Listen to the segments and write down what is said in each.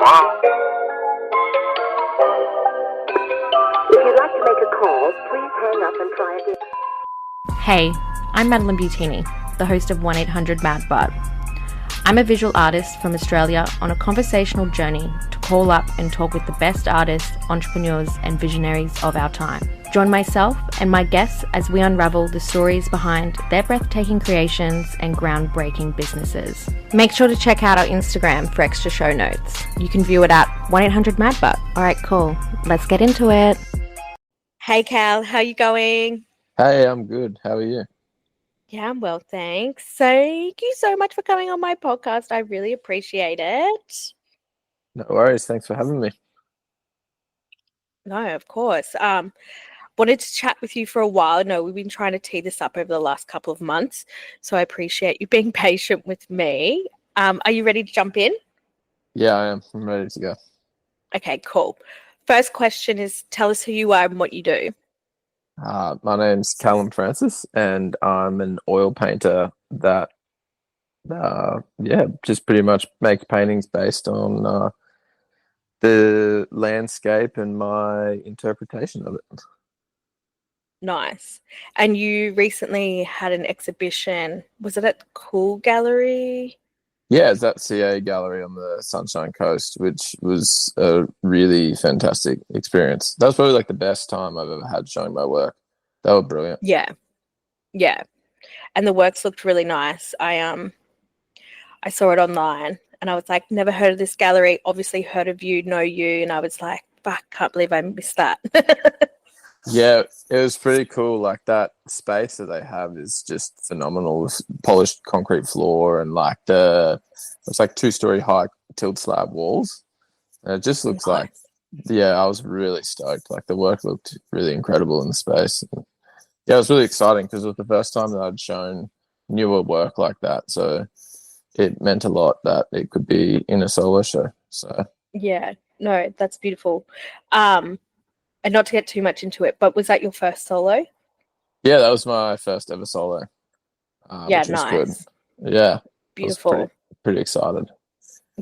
If you'd like to make a call, please hang up and try again. Hey, I'm Madeline Butini, the host of 1-800-MADBUTT. I'm a visual artist from Australia on a conversational journey to call up and talk with the best artists, entrepreneurs, and visionaries of our time. Join myself and my guests as we unravel the stories behind their breathtaking creations and groundbreaking businesses. Make sure to check out our Instagram for extra show notes. You can view it at 1-800-MADBUTT. All right, cool. Let's get into it. Hey, Cal, how you going? Hey, I'm good. How are you? Yeah, I'm well, thanks. Thank you so much for coming on my podcast. I really appreciate it. No worries. Thanks for having me. No, of course. Wanted to chat with you for a while. No, we've been trying to tee this up over the last couple of months, so I appreciate you being patient with me. Are you ready to jump in? Yeah, I am. I'm ready to go. Okay, cool. First question is, tell us who you are and what you do. My name's Callum Francis, and I'm an oil painter that, just pretty much make paintings based on the landscape and my interpretation of it. Nice. And you recently had an exhibition. Was it at Cool Gallery? Yeah, it's that CA gallery on the Sunshine Coast, which was a really fantastic experience. That was probably like the best time I've ever had showing my work. They were brilliant. Yeah. And the works looked really nice. I saw it online and I was like, never heard of this gallery. Obviously heard of you, know you, and I was like, fuck, can't believe I missed that. Yeah, it was pretty cool. Like that space that they have is just phenomenal. With polished concrete floor and like it's like 2-story high tilt slab walls. And it just looks like, I was really stoked. Like the work looked really incredible in the space. And yeah, it was really exciting because it was the first time that I'd shown newer work like that. So it meant a lot that it could be in a solo show. So yeah, no, that's beautiful. And not to get too much into it, but was that your first solo? yeah, that was my first ever solo. Yeah, which was nice. Good. Yeah, Beautiful. I was pretty excited.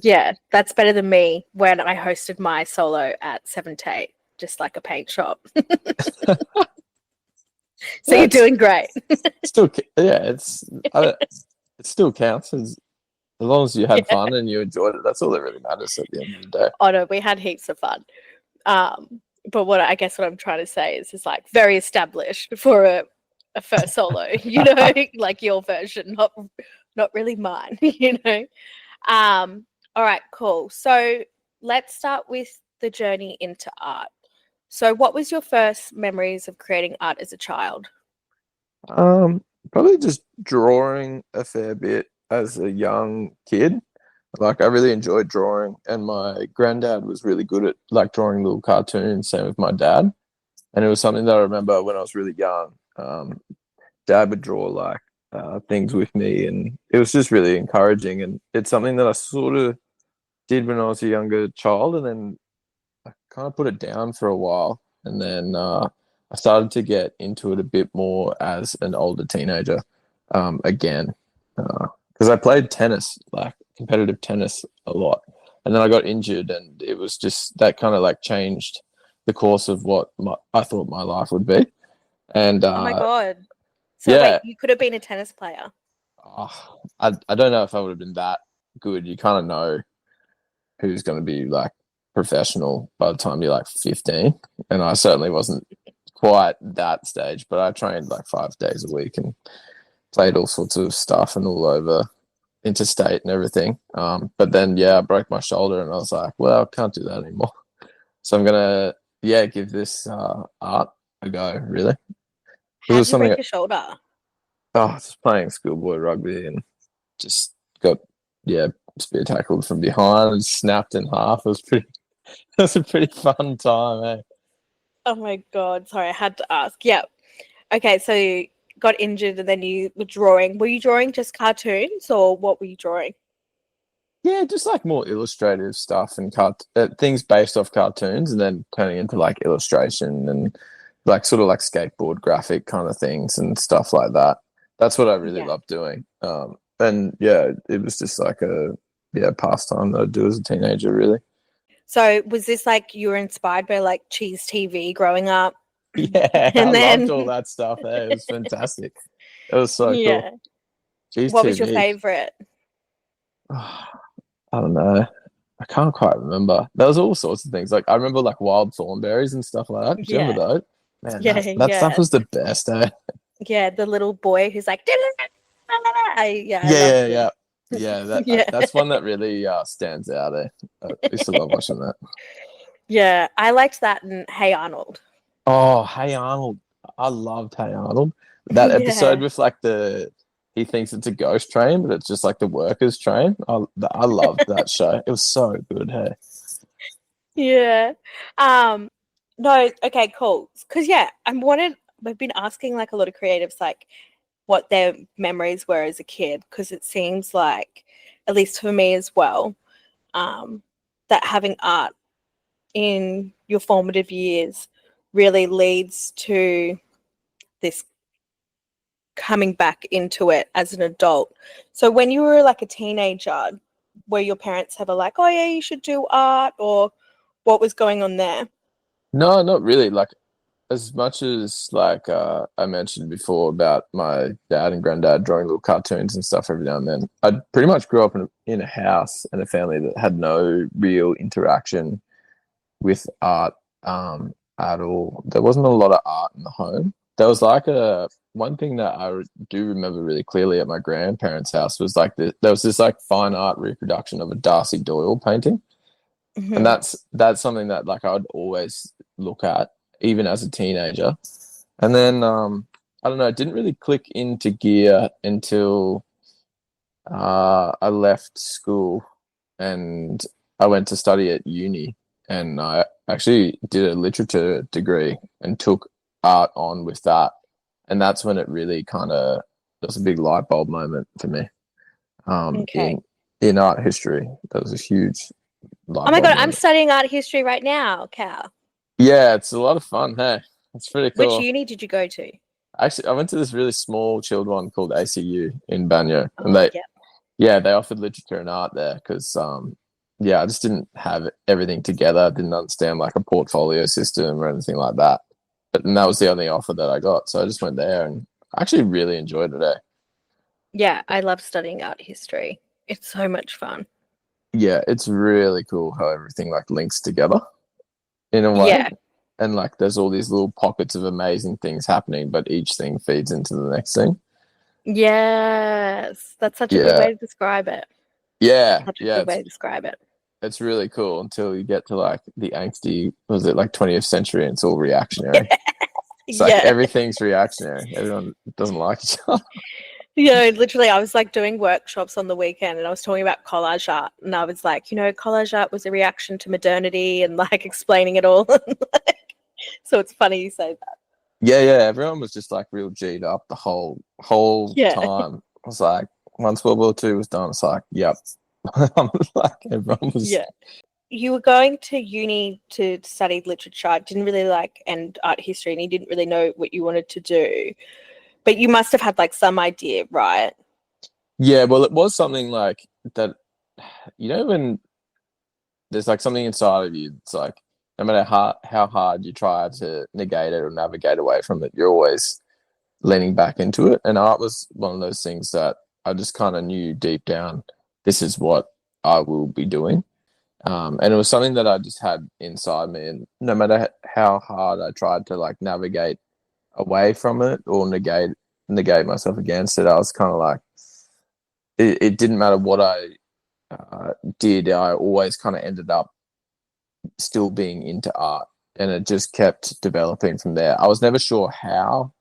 Yeah, that's better than me when I hosted my solo at 7 to 8, just like a paint shop. So you're doing great. Still, yeah, it still counts as long as you had fun and you enjoyed it. That's all that really matters at the end of the day. Oh no, we had heaps of fun. But what I'm trying to say is it's like very established for a first solo, you know, like your version, not really mine, you know. All right, cool. So let's start with the journey into art. So what was your first memories of creating art as a child? Probably just drawing a fair bit as a young kid. Like I really enjoyed drawing, and my granddad was really good at like drawing little cartoons. Same with my dad, and it was something that I remember when I was really young. Dad would draw like things with me, and it was just really encouraging. And it's something that I sort of did when I was a younger child, and then I kind of put it down for a while, and then I started to get into it a bit more as an older teenager again, because I played tennis, like competitive tennis, a lot, and then I got injured, and it was just that kind of like changed the course of what I thought my life would be. And Oh my God. So yeah. wait, you could have been a tennis player. I don't know if I would have been that good. You kind of know who's going to be like professional by the time you're like 15, and I certainly wasn't quite that stage, but I trained like 5 days a week and played all sorts of stuff and all over interstate and everything. But then I broke my shoulder, and I was like, well, I can't do that anymore. So I'm gonna give this art a go, really. How did you break your shoulder? Just playing schoolboy rugby and just got spear tackled from behind and snapped in half. It was a pretty fun time, eh? Oh my God, sorry, I had to ask. Yeah. Okay, so you got injured and then you were drawing. Were you drawing just cartoons or what were you drawing? Yeah, just like more illustrative stuff and things based off cartoons, and then turning into like illustration and like sort of like skateboard graphic kind of things and stuff like that. That's what I really love doing. And it was just like a pastime that I'd do as a teenager, really. So was this like you were inspired by like Cheese TV growing up? Yeah, I And loved then all that stuff. It was fantastic. It was so yeah. cool. Cheese What was your TV. favorite? I don't know. I can't quite remember. There was all sorts of things. Like I remember like wild thornberries and stuff like that. Do you remember Yeah. those? Man, Yeah, that stuff yeah. was the best, eh? Yeah, the little boy who's like I loved Yeah, yeah, him. yeah. Yeah, Yeah. that's one that really stands out there. I used to love watching that. Yeah, I liked that in Hey Arnold. Oh, Hey Arnold. I loved Hey Arnold. That episode Yeah. with like he thinks it's a ghost train, but it's just like the workers' train. I loved that show. It was so good. Hey. Yeah. No, okay, cool. Because yeah, I've been asking like a lot of creatives like what their memories were as a kid, because it seems like, at least for me as well, that having art in your formative years really leads to this coming back into it as an adult. So when you were like a teenager, were your parents ever like, oh yeah, you should do art, or what was going on there? No, not really. Like as much as like I mentioned before about my dad and granddad drawing little cartoons and stuff every now and then, I pretty much grew up in a house and a family that had no real interaction with art at all. There wasn't a lot of art in the home. There was like one thing that I do remember really clearly at my grandparents' house was like there was this like fine art reproduction of a Darcy Doyle painting, and Mm-hmm. that's something that like I'd always look at even as a teenager. And then I don't know, it didn't really click into gear until I left school and I went to study at uni, and I actually did a literature degree and took art on with that. And that's when it really kind of was a big light bulb moment for me. Okay. In art history, that was a huge Oh light my bulb God, I'm moment. studying art history right now, Cal. Yeah, it's a lot of fun. Hey, it's pretty Which cool. uni did you go to? Actually, I went to this really small chilled one called ACU in Banyo, and Oh, yeah. they offered literature and art there because yeah, I just didn't have everything together. I didn't understand like a portfolio system or anything like that. But and that was the only offer that I got, so I just went there and I actually really enjoyed it. Yeah, I love studying art history. It's so much fun. Yeah, it's really cool how everything like links together in a way. Yeah. And like there's all these little pockets of amazing things happening, but each thing feeds into the next thing. Yes. That's such a good Yeah. way to describe it. Yeah. Such a Yeah. good way to describe it. It's really cool until you get to like the angsty, was it like 20th century and it's all reactionary. It's like Yeah. everything's reactionary. Everyone doesn't like each other. Literally, I was like doing workshops on the weekend and I was talking about collage art. And I was like, collage art was a reaction to modernity and like explaining it all. So it's funny you say that. Yeah, yeah. Everyone was just like real G'd up the whole Yeah. time. I was like, once World War II was done, it's like, yep. I'm like everyone was. Yeah. You were going to uni to study literature, didn't really like, and art history, and you didn't really know what you wanted to do. But you must have had like some idea, right? Yeah, well, it was something like that. When there's like something inside of you, it's like no matter how hard you try to negate it or navigate away from it, you're always leaning back into it. And art was one of those things that I just kind of knew deep down, this is what I will be doing. And it was something that I just had inside me. And no matter how hard I tried to like navigate away from it or negate myself against it, I was kind of like, it didn't matter what I did. I always kind of ended up still being into art, and it just kept developing from there. I was never sure how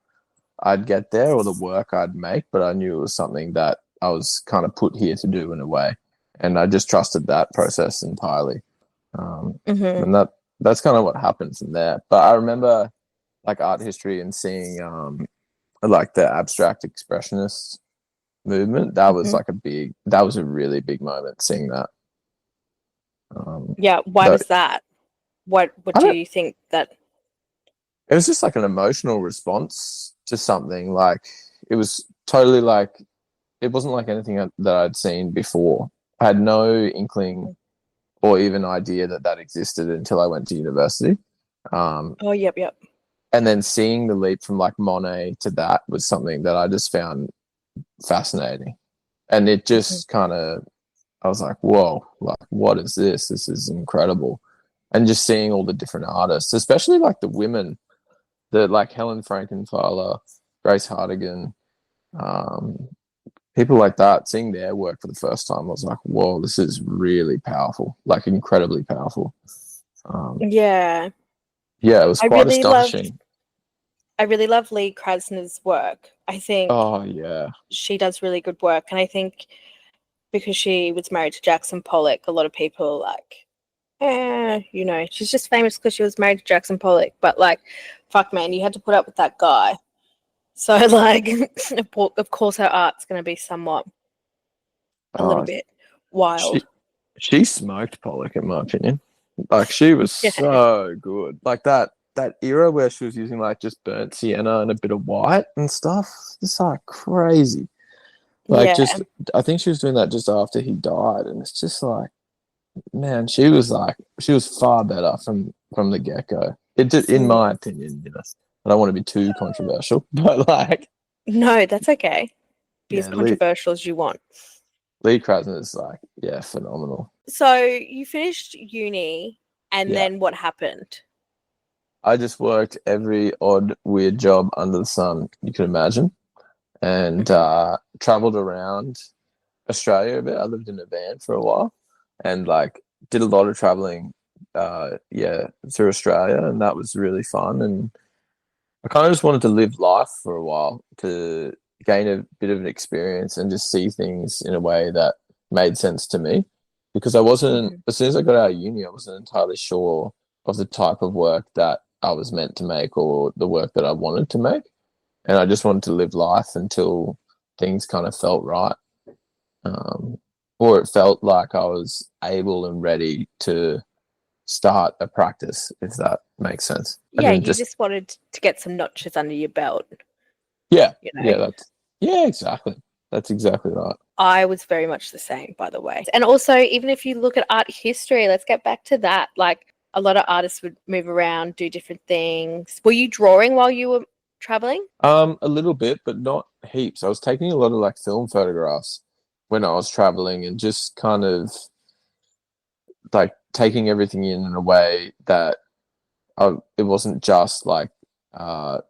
I'd get there or the work I'd make, but I knew it was something that I was kind of put here to do in a way, and I just trusted that process entirely. And that's kind of what happened from there. But I remember like art history and seeing like the abstract expressionist movement. That was like that was a really big moment seeing that. Yeah. Why was that? What do you think that? It was just like an emotional response to something. Like it was totally like, it wasn't like anything that I'd seen before. I had no inkling or even idea that existed until I went to university. Oh, yep. And then seeing the leap from like Monet to that was something that I just found fascinating. And it just kind of, I was like, whoa, like, what is this? This is incredible. And just seeing all the different artists, especially like the women, the like Helen Frankenthaler, Grace Hardigan, people like that, seeing their work for the first time, I was like, whoa, this is really powerful, like incredibly powerful. Yeah. Yeah, it was quite astonishing. I really love Lee Krasner's work. I think Oh, yeah. she does really good work. And I think because she was married to Jackson Pollock, a lot of people are like, she's just famous because she was married to Jackson Pollock. But, like, fuck, man, you had to put up with that guy. So, like, of course her art's going to be somewhat a little bit wild. She smoked Pollock, in my opinion. Like, she was so good. Like, that era where she was using, like, just burnt sienna and a bit of white and stuff. It's, like, crazy. Like, I think she was doing that just after he died. And it's just, like, man, she was far better from the get-go. It did, in my opinion, I don't want to be too controversial, but, like... No, that's okay. Be as controversial as you want. Lee Krasner is, like, phenomenal. So you finished uni, and then what happened? I just worked every odd, weird job under the sun you could imagine, and traveled around Australia a bit. I lived in a van for a while, and like did a lot of traveling, through Australia, and that was really fun. And I kind of just wanted to live life for a while to gain a bit of an experience and just see things in a way that made sense to me, because I wasn't, as soon as I got out of uni, I wasn't entirely sure of the type of work that I was meant to make or the work that I wanted to make. And I just wanted to live life until things kind of felt right. Or it felt like I was able and ready to start a practice, if that makes sense. Yeah, you just wanted to get some notches under your belt. Yeah, exactly. That's exactly right. I was very much the same, by the way. And also, even if you look at art history, let's get back to that. Like, a lot of artists would move around, do different things. Were you drawing while you were traveling? A little bit, but not heaps. I was taking a lot of like film photographs when I was traveling, and just kind of like taking everything in a way that it wasn't just like, it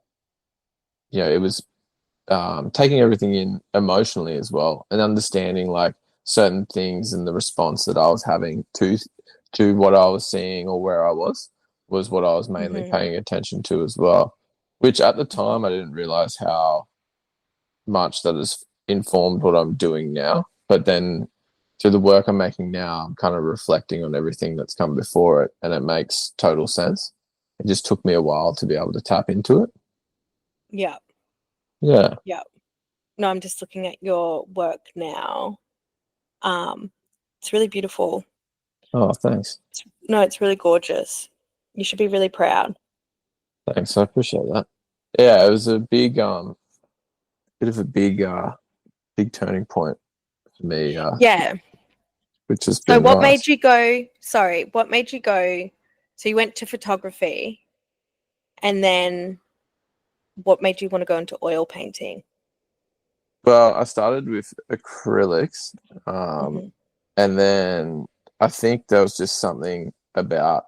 was taking everything in emotionally as well, and understanding like certain things and the response that I was having to what I was seeing or where I was what I was mainly paying attention to as well, which at the time I didn't realize how much that has informed what I'm doing now. But then through the work I'm making now, I'm kind of reflecting on everything that's come before it, and it makes total sense. It just took me a while to be able to tap into it. Yeah. Yeah. Yeah. No, I'm just looking at your work now. It's really beautiful. Oh, thanks. It's really gorgeous. You should be really proud. Thanks, I appreciate that. Yeah, it was a big, bit of a big turning point for me. Which has been what nice. made you go? Sorry, what made you go? So you went to photography, and then what made you want to go into oil painting? Well, I started with acrylics, and then I think there was just something about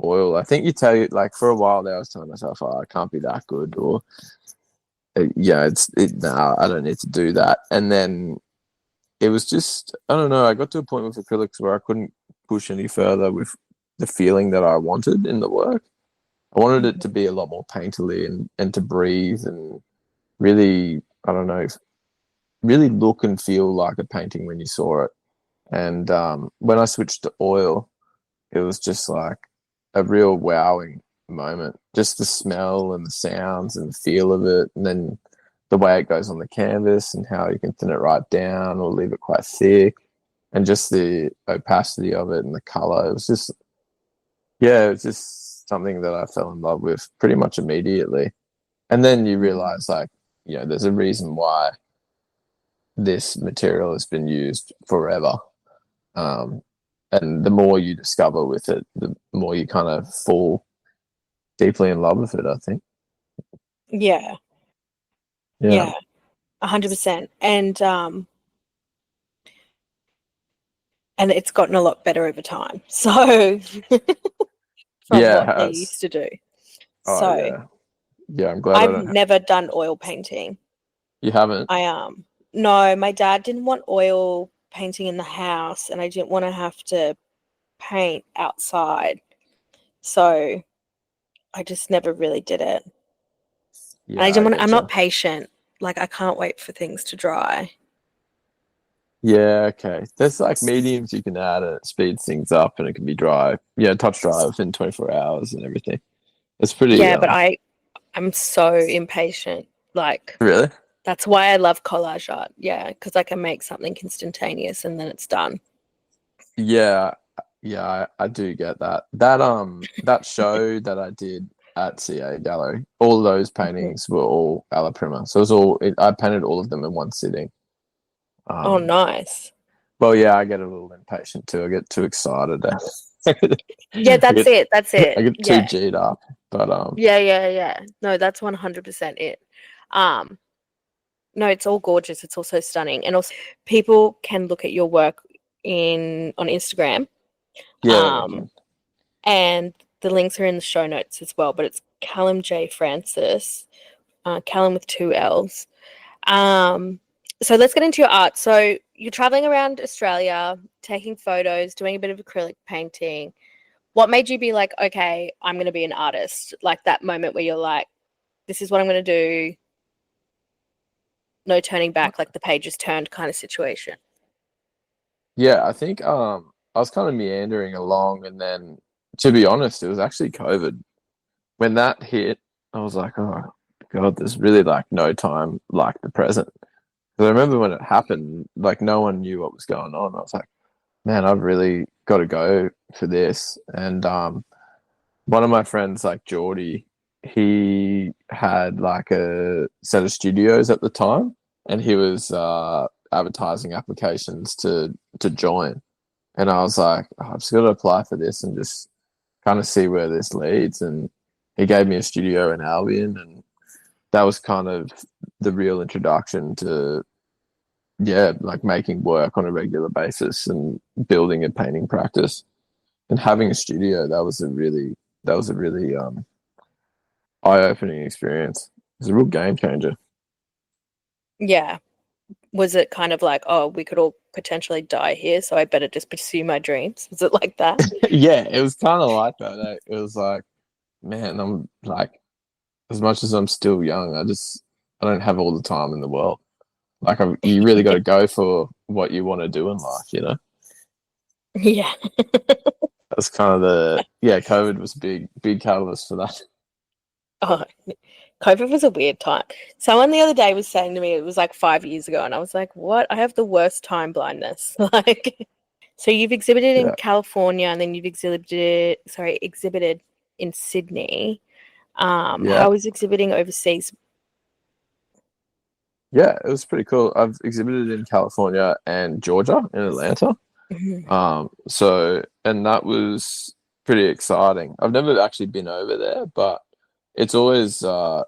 oil. I think like for a while there, I was telling myself, "Oh, I can't be that good," or I don't need to do that. And then it was just, I don't know. I got to a point with acrylics where I couldn't push any further with the feeling that I wanted in the work. I wanted it to be a lot more painterly and to breathe and really, I don't know, really look and feel like a painting when you saw it. And when I switched to oil, it was just like a real wowing moment. Just the smell and the sounds and the feel of it, and then the way it goes on the canvas and how you can thin it right down or leave it quite thick, and just the opacity of it and the color. It was just something that I fell in love with pretty much immediately. And then you realize, like, there's a reason why this material has been used forever. and the more you discover with it, the more you kind of fall deeply in love with it, I think. Yeah. Yeah. 100%. And it's gotten a lot better over time. So from Yeah, it what I has. used to do. Oh, So yeah. Yeah, I'm glad I I've don't have. never done oil painting. You haven't? No, my dad didn't want oil painting in the house, and I didn't want to have to paint outside. So I just never really did it. And I Yeah, didn't I want I'm get not you. patient. Like I can't wait for things to dry. Yeah, okay. There's like mediums you can add and it speeds things up and it can be dry. Yeah, touch dry within 24 hours and everything. It's pretty Yeah, but I'm so impatient. Like really? that's why I love collage art. Yeah, because I can make something instantaneous and then it's done. Yeah, yeah, I do get that. That show that I did at CA Gallery, all those Mhm. paintings were all alla prima. So it was I painted all of them in one sitting. Oh, Um, nice. well, yeah, I get a little impatient too. I get too excited. Yeah, I that's get it. That's I it. get too Yeah. G'd up. But Yeah. No, that's 100% it. Um, no, it's all gorgeous. It's also stunning. And also people can look at your work on Instagram. yeah, they Um, can. and the links are in the show notes as well, but it's Callum J. Francis, Callum with 2 L's. So let's get into your art. So you're traveling around Australia, taking photos, doing a bit of acrylic painting. What made you be like, okay, I'm going to be an artist? Like that moment where you're like, this is what I'm going to do. No turning back, like the page is turned kind of situation. Yeah, I think I was kind of meandering along, and then to be honest, it was actually COVID. When that hit, I was like, oh God, there's really like no time like the present. Because I remember when it happened, like no one knew what was going on. I was like, man, I've really got to go for this. And one of my friends, like Geordie, he had like a set of studios at the time, and he was advertising applications to join. And I was like, oh, I've just got to apply for this and just kind of see where this leads. And he gave me a studio in Albion, and that was kind of the real introduction to, yeah, like making work on a regular basis and building a painting practice. And having a studio, that was a really eye-opening experience. It was a real game changer. Yeah. Was it kind of like, oh, we could all potentially die here, so I better just pursue my dreams? Was it like that? Yeah, it was kind of like that. It was like, man, I'm like, as much as I'm still young, I don't have all the time in the world. Like, you really got to go for what you want to do in life, you know? Yeah. That's kind of yeah, COVID was big catalyst for that. Oh, COVID was a weird time. Someone the other day was saying to me it was like 5 years ago, and I was like, what? I have the worst time blindness. Like, so you've exhibited in Yeah, California and then you've exhibited in Sydney. yeah, How was exhibiting overseas? yeah. It was pretty cool. I've exhibited in California and Georgia in Atlanta. Mhm. And that was pretty exciting. I've never actually been over there, but it's always uh,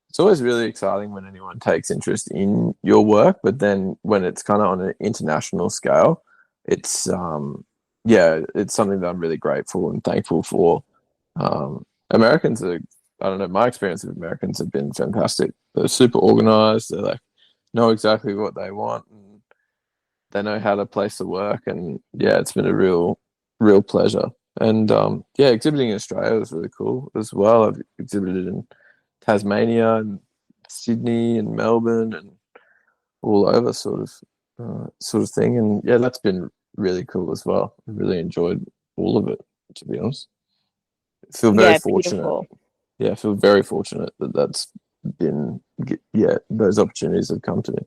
it's always really exciting when anyone takes interest in your work. But then when it's kind of on an international scale, it's yeah, it's something that I'm really grateful and thankful for. Americans are, I don't know, my experience with Americans have been fantastic. They're super organized. They like know exactly what they want, and they know how to place the work. And yeah, it's been a real pleasure. And yeah, exhibiting in Australia was really cool as well. I've exhibited in Tasmania and Sydney and Melbourne and all over sort of thing. And yeah, that's been really cool as well. I really enjoyed all of it, to be honest. I feel very Yeah, fortunate. beautiful. Yeah, I feel very fortunate that that's been, yeah, those opportunities have come to me.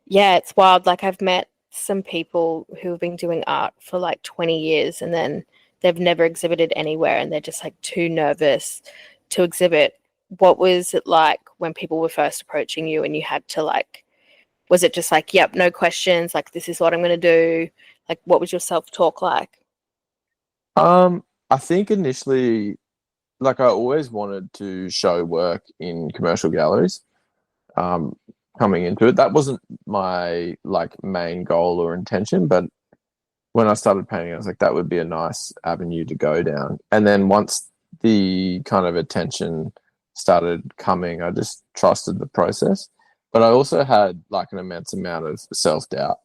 Yeah, it's wild. Like I've met some people who have been doing art for like 20 years and then they've never exhibited anywhere and they're just like too nervous to exhibit. What was it like when people were first approaching you and you had to like, was it just like, yep, no questions, like this is what I'm going to do? Like, what was your self-talk like? I think initially, like I always wanted to show work in commercial galleries. Um, Coming into it, that wasn't my like main goal or intention, but when I started painting, I was like, that would be a nice avenue to go down. And then once the kind of attention started coming, I just trusted the process. But I also had like an immense amount of self-doubt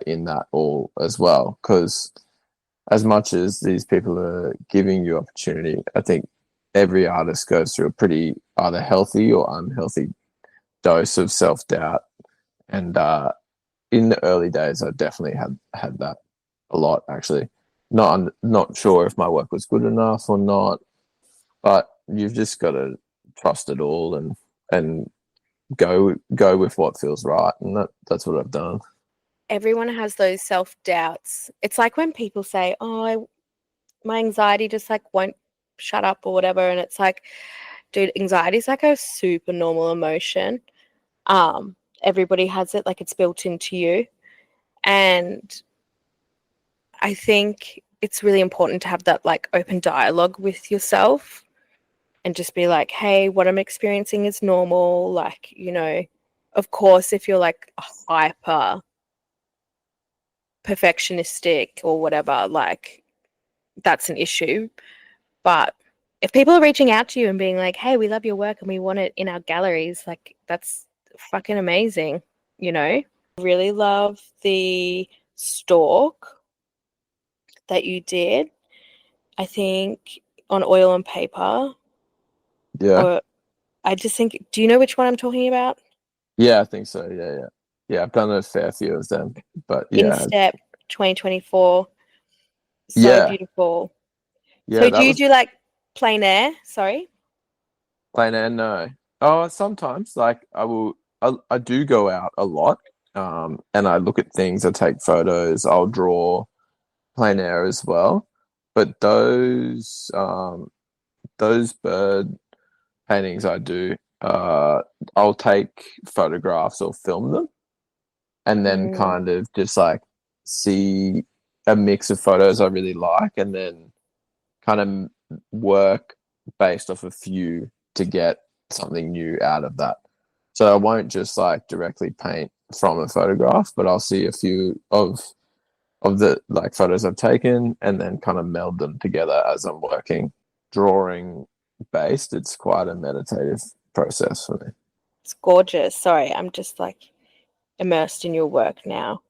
in that all as well, because as much as these people are giving you opportunity, I think every artist goes through a pretty either healthy or unhealthy dose of self-doubt. And in the early days, I definitely had that a lot, actually. Not sure if my work was good enough or not, but you've just got to trust it all and go with what feels right, and that's what I've done. Everyone has those self-doubts. It's like when people say, oh, my anxiety just like won't shut up or whatever, and it's like, dude, anxiety is like a super normal emotion. Everybody has it, like it's built into you. And I think it's really important to have that like open dialogue with yourself and just be like, hey, what I'm experiencing is normal. Like, you know, of course, if you're like hyper perfectionistic or whatever, like that's an issue. But if people are reaching out to you and being like, hey, we love your work and we want it in our galleries, like that's fucking amazing, you know? Really love the stalk that you did, I think, on oil and paper. Yeah. Or I just think, do you know which one I'm talking about? Yeah, I think so. Yeah. I've done a fair few of them, but yeah, Instep 2024. So yeah, beautiful. yeah. So do That you was do like plein air? Sorry. plain air. No. Oh, sometimes like I do go out a lot, and I look at things. I take photos. I'll draw plein air as well. But those bird paintings I do, I'll take photographs or film them, and then Mm, kind of just like see a mix of photos I really like, and then kind of work based off a few to get something new out of that. So I won't just like directly paint from a photograph, but I'll see a few of the like photos I've taken and then kind of meld them together as I'm working. Drawing based, it's quite a meditative process for me. it's gorgeous. Sorry, I'm just like immersed in your work now.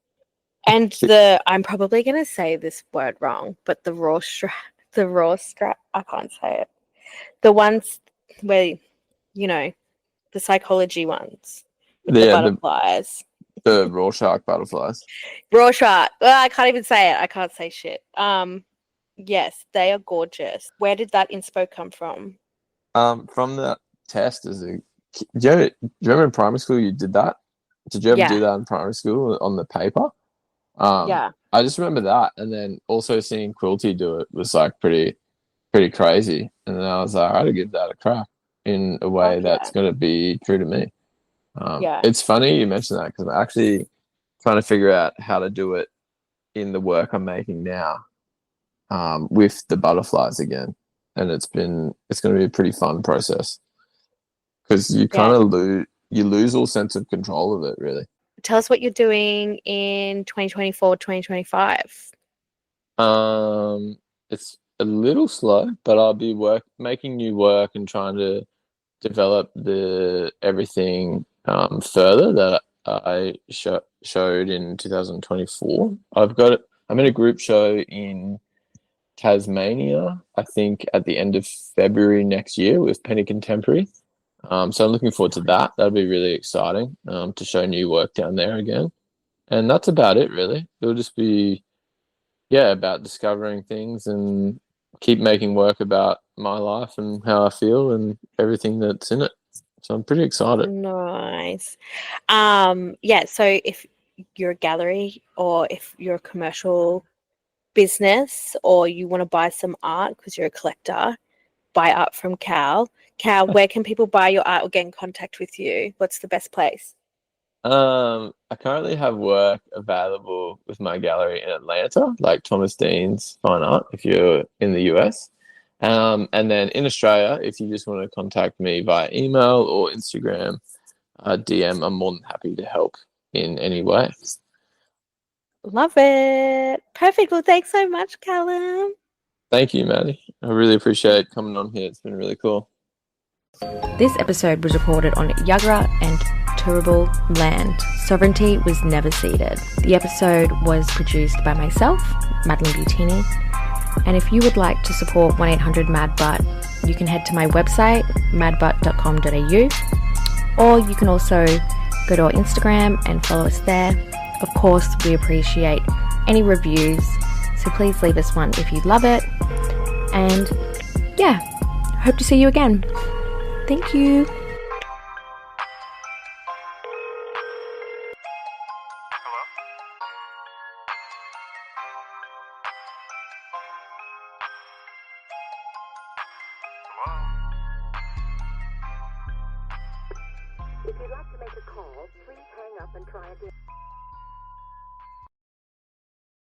And the, I'm probably going to say this word wrong, but the raw strap, I can't say it. The ones where, you know, the psychology ones with the Yeah, butterflies. the Rorschach butterflies. Rorschach. Well, I can't even say it. I can't say shit. Yes, they are gorgeous. Where did that inspo come from? From that test as a do you remember in primary school you did that? Did you ever Yeah, do that in primary school on the paper? yeah. I just remember that, and then also seeing Quilty do it was like pretty crazy. And then I was like, I gotta give that a crack in a way Fuck that's yeah. gonna be true to me. Yeah. It's funny you mentioned that because I'm actually trying to figure out how to do it in the work I'm making now, with the butterflies again, and it's going to be a pretty fun process because you kind Yeah. of lose all sense of control of it, really. Tell us what you're doing in 2024, 2025. It's a little slow, but I'll be making new work and trying to develop the everything further that I showed in 2024. I'm in a group show in Tasmania, I think at the end of February next year with Penny Contemporary. So I'm looking forward to that. That'll be really exciting, to show new work down there again. And that's about it, really. It'll just be, yeah, about discovering things and keep making work about my life and how I feel and everything that's in it. So I'm pretty excited. Nice. Yeah, so if you're a gallery or if you're a commercial business or you want to buy some art because you're a collector, buy art from Cal. Cal, where can people buy your art or get in contact with you? What's the best place? I currently have work available with my gallery in Atlanta, like Thomas Dean's Fine Art, if you're in the US. And then in Australia, if you just want to contact me via email or Instagram, DM, I'm more than happy to help in any way. Love it. Perfect. Well, thanks so much, Callum. Thank you, Maddie. I really appreciate coming on here. It's been really cool. This episode was recorded on Yuggera and Turrbal land. Sovereignty was never ceded. The episode was produced by myself, Madeline Butini. And if you would like to support 1-800-MADBUTT, you can head to my website, madbutt.com.au, or you can also go to our Instagram and follow us there. Of course, we appreciate any reviews, so please leave us one if you love it. And yeah, hope to see you again. Thank you. If you'd like to make a call, please hang up and try again.